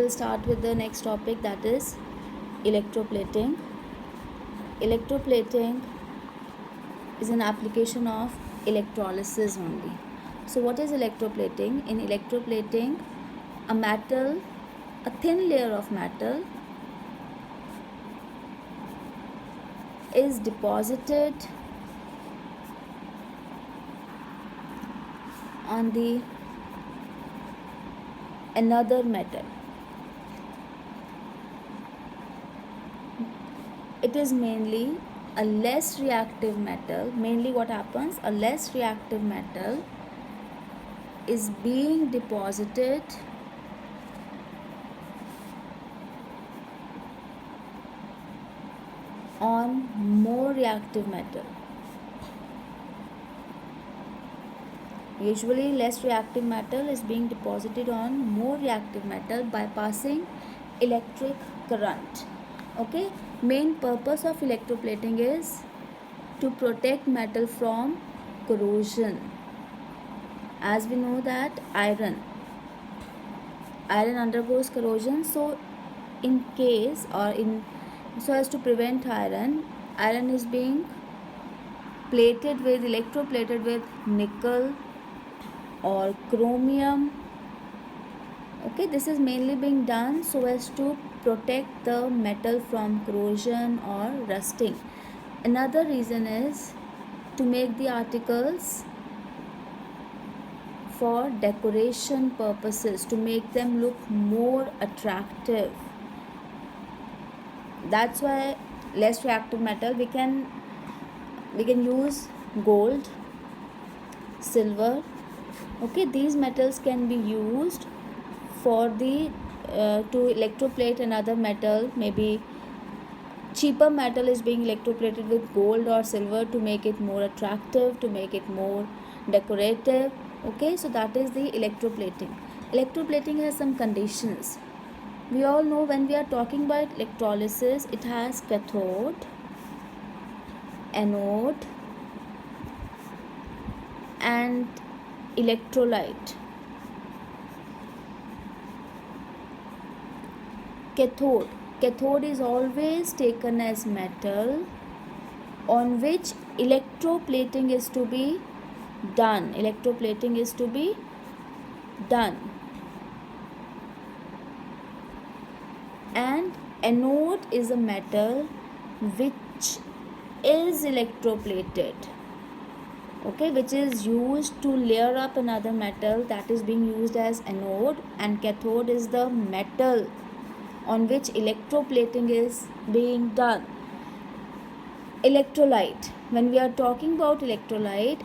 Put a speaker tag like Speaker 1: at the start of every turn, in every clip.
Speaker 1: We'll start with the next topic, that is electroplating. Electroplating is an application of electrolysis only. So what is electroplating? In electroplating, a thin layer of metal is deposited on the another metal. It is mainly a less reactive metal. Mainly what happens, a less reactive metal is being deposited on more reactive metal. Usually less reactive metal is being deposited on more reactive metal by passing electric current. Okay, main purpose of electroplating is to protect metal from corrosion. As we know that iron undergoes corrosion, so in case or in so as to prevent iron is being electroplated with nickel or chromium. Okay, this is mainly being done so as to protect the metal from corrosion or rusting. Another reason is to make the articles for decoration purposes, to make them look more attractive. That's why less reactive metal, we can use gold, silver. Okay, these metals can be used for the to electroplate another metal. Maybe cheaper metal is being electroplated with gold or silver to make it more attractive, to make it more decorative. Okay, so that is the electroplating. Electroplating has some conditions. We all know when we are talking about electrolysis, it has cathode, anode and electrolyte. Cathode is always taken as metal on which electroplating is to be done. And anode is a metal which is electroplated, okay, which is used to layer up another metal, that is being used as anode. And cathode is the metal on which electroplating is being done. Electrolyte, when we are talking about electrolyte,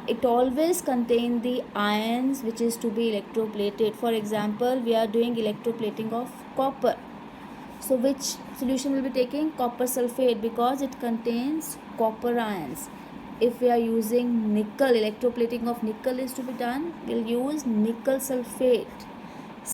Speaker 1: it always contains the ions which is to be electroplated. For example, we are doing electroplating of copper, so which solution will be taking? Copper sulfate, because it contains copper ions. If we are using nickel, electroplating of nickel is to be done, we'll use nickel sulfate.